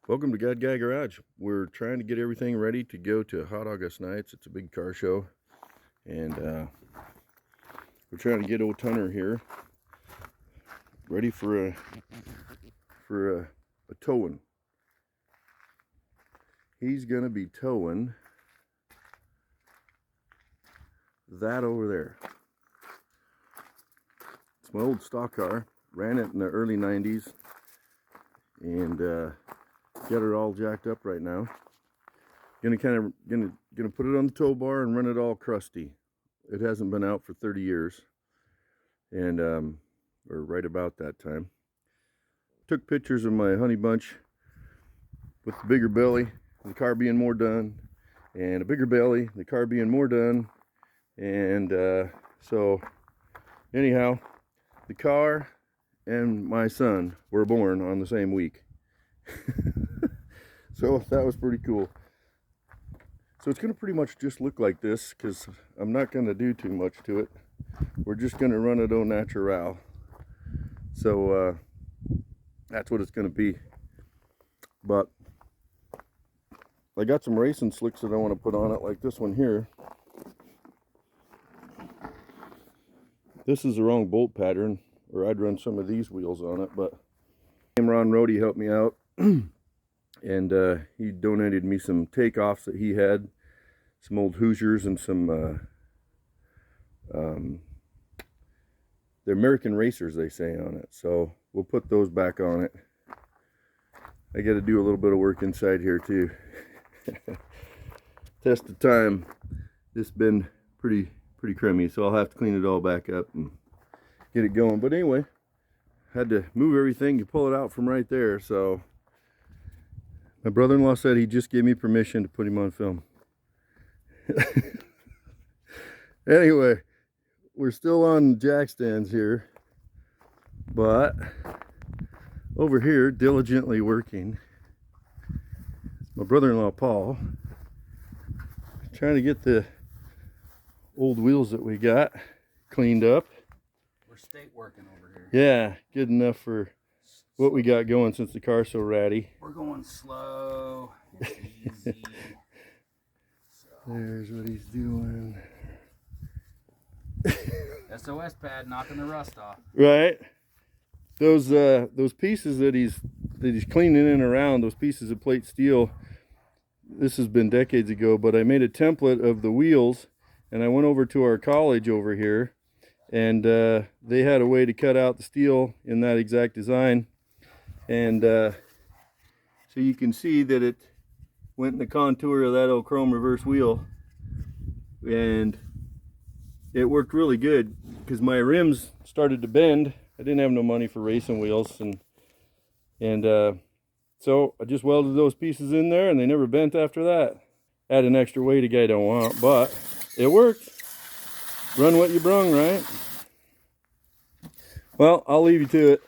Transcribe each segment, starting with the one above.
Welcome to God Guy Garage. We're trying to get everything ready to go to Hot August Nights. It's a big car show, and we're trying to get old Tunner here ready for a towing. He's gonna be towing that over there. It's my old stock car. Ran it in the early 90s, and got it all jacked up right now. Gonna put it on the tow bar and run it all crusty. It hasn't been out for 30 years, and or right about that time. Took pictures of my honey bunch with the bigger belly, the car being more done, and a bigger belly, the car being more done, and so anyhow, the car and my son were born on the same week. So that was pretty cool. So it's going to pretty much just look like this, because I'm not going to do too much to it. We're just going to run it au natural. So that's what it's going to be. But I got some racing slicks that I want to put on it, like this one here. This is the wrong bolt pattern, or I'd run some of these wheels on it, but Ron Rohde helped me out. And he donated me some takeoffs that he had, some old Hoosiers and some they're American Racers, they say, on it. So we'll put those back on it. I got to do a little bit of work inside here too. Test of time. This has been pretty crummy, so I'll have to clean it all back up and get it going. But anyway, had to move everything to pull it out from right there. So my brother-in-law said he just gave me permission to put him on film. Anyway, we're still on jack stands here, but over here, diligently working, my brother-in-law Paul, trying to get the old wheels that we got cleaned up. We're state working over here. Yeah, good enough for what we got going since the car's so ratty. We're going slow and easy. There's what he's doing. SOS pad knocking the rust off. Right. Those pieces that he's cleaning in around, those pieces of plate steel, this has been decades ago, but I made a template of the wheels, and I went over to our college over here, and they had a way to cut out the steel in that exact design. And so you can see that it went in the contour of that old chrome reverse wheel, and it worked really good because my rims started to bend. I didn't have no money for racing wheels, and so I just welded those pieces in there, and they never bent after that. Add an extra weight a guy don't want, but it worked. Run what you brung, right? Well, I'll leave you to it.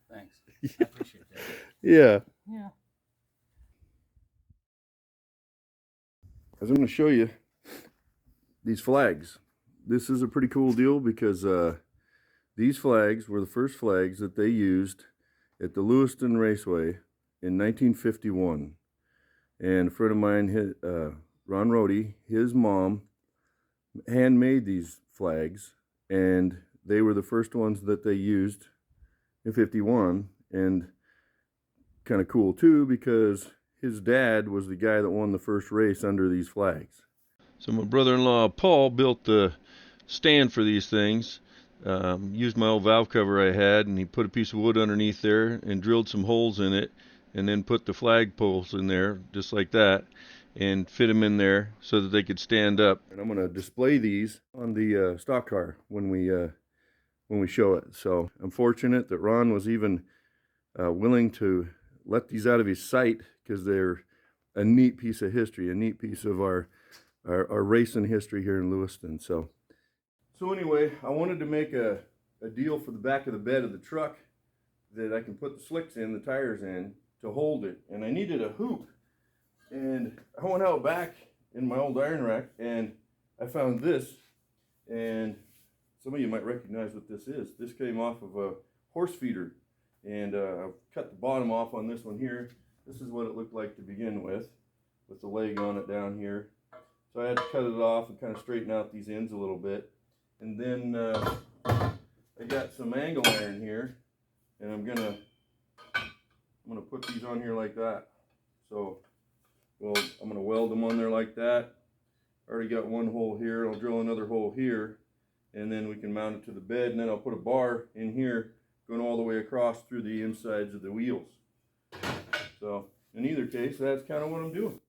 Thanks. I appreciate that. Yeah. Yeah. As I'm going to show you these flags. This is a pretty cool deal because these flags were the first flags that they used at the Lewiston Raceway in 1951. And a friend of mine, Ron Rohde, his mom, handmade these flags, and they were the first ones that they used in 51. And kind of cool too, because his dad was the guy that won the first race under these flags. So my brother-in-law Paul built the stand for these things. Used my old valve cover I had, and he put a piece of wood underneath there and drilled some holes in it, and then put the flag poles in there just like that, and fit them in there so that they could stand up. And I'm going to display these on the stock car when we show it. So I'm fortunate that Ron was even willing to let these out of his sight, because they're a neat piece of history, a neat piece of our racing history here in Lewiston. So anyway, I wanted to make a deal for the back of the bed of the truck that I can put the slicks in, the tires in, to hold it. And I needed a hoop. And I went out back in my old iron rack, and I found this. And some of you might recognize what this is. This came off of a horse feeder And I've cut the bottom off on this one here. This is what it looked like to begin with the leg on it down here. So I had to cut it off and kind of straighten out these ends a little bit. And then I got some angle iron here, and I'm gonna put these on here like that. So, well, I'm gonna weld them on there like that. I already got one hole here. I'll drill another hole here, and then we can mount it to the bed. And then I'll put a bar in here, going all the way across through the insides of the wheels. So, in either case, that's kind of what I'm doing.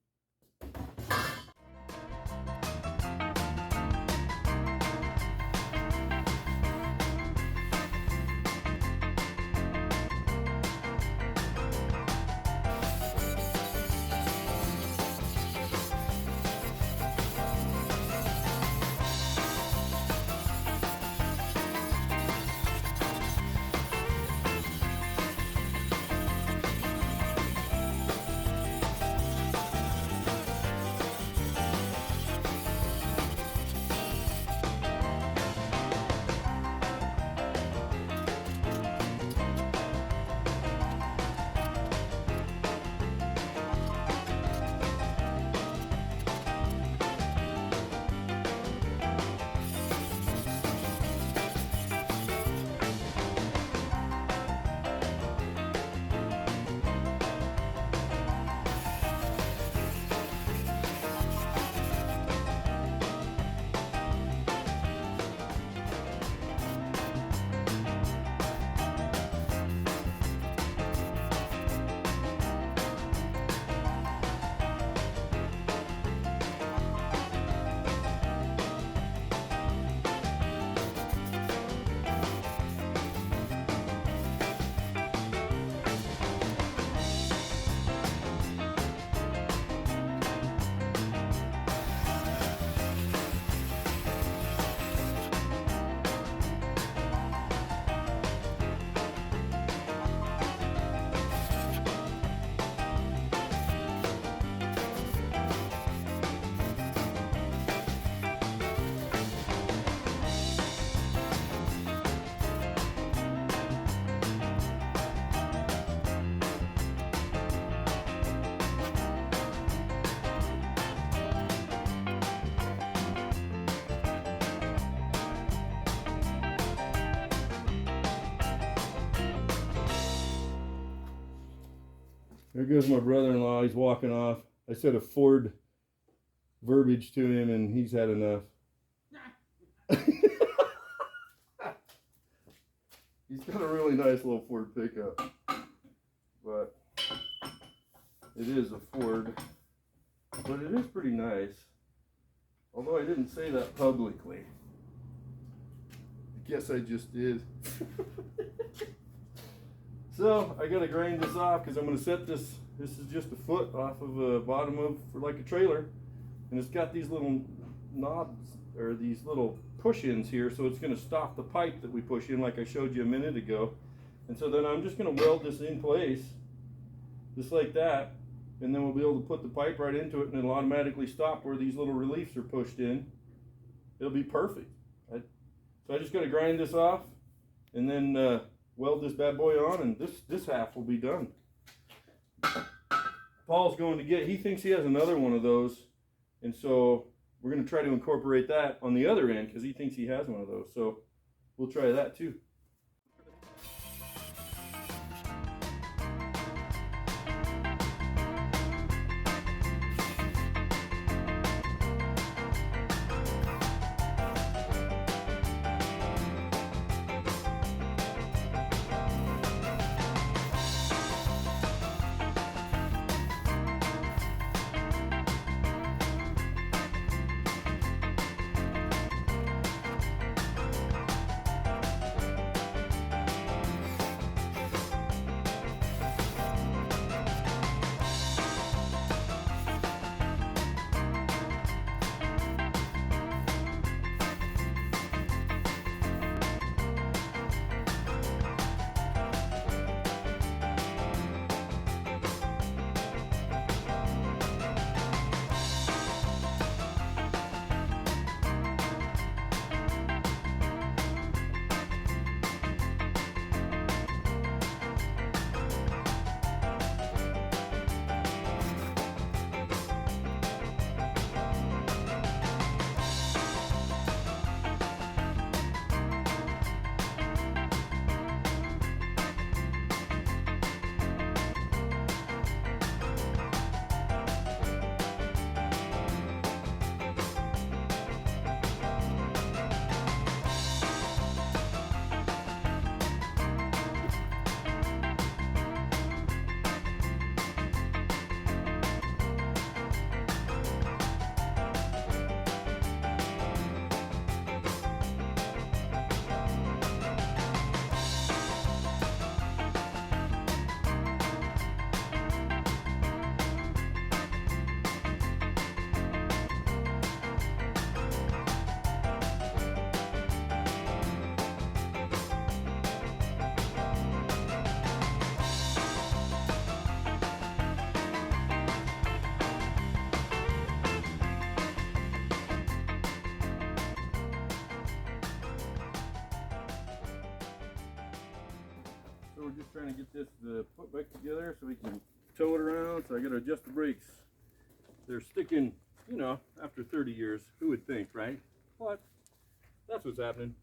There goes my brother-in-law. He's walking off. I said a Ford verbiage to him, and he's had enough. He's got a really nice little Ford pickup, but it is a Ford, but it is pretty nice. Although I didn't say that publicly. I guess I just did. So I gotta grind this off because I'm gonna set this. This is just a foot off of the bottom of for like a trailer, and it's got these little knobs or these little push-ins here, so it's gonna stop the pipe that we push in, like I showed you a minute ago. And so then I'm just gonna weld this in place, just like that, and then we'll be able to put the pipe right into it, and it'll automatically stop where these little reliefs are pushed in. It'll be perfect. So I just gotta grind this off, and then weld this bad boy on, and this half will be done. Paul's going to get, he thinks he has another one of those, and so we're going to try to incorporate that on the other end because he thinks he has one of those. So we'll try that too. we're just trying to get this put back together so we can tow it around. So I got to adjust the brakes. They're sticking, you know, after 30 years. Who would think, right? But that's what's happening.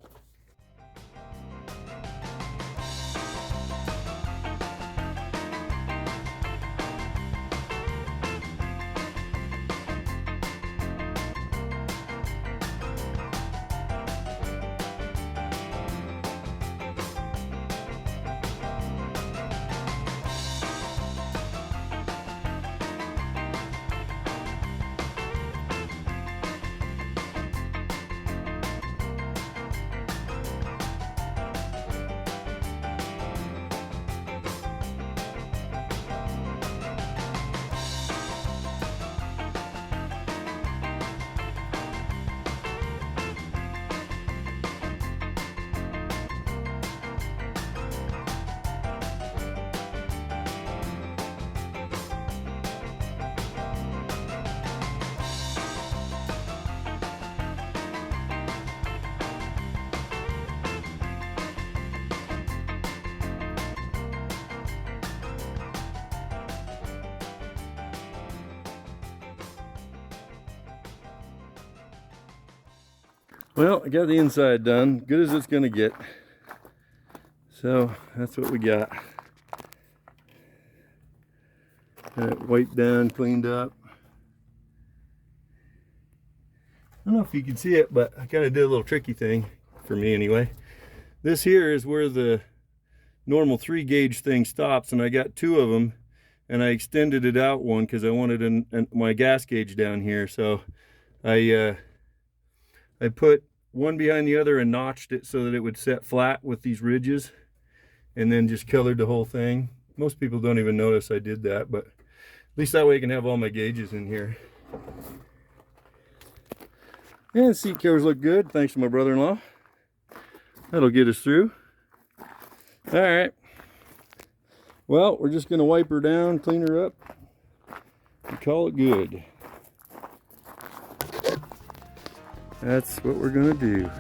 Well, I got the inside done, good as it's gonna get. So that's what we got. Got it wiped down, cleaned up. I don't know if you can see it, but I kind of did a little tricky thing, for me anyway. This here is where the normal 3-gauge thing stops, and I got 2 of them, and I extended it out one because I wanted my gas gauge down here. So I put one behind the other and notched it so that it would set flat with these ridges, and then just colored the whole thing. Most people don't even notice I did that, but at least that way I can have all my gauges in here. And the seat covers look good, thanks to my brother-in-law. That'll get us through. All right. Well, we're just gonna wipe her down, clean her up, and call it good. That's what we're gonna do.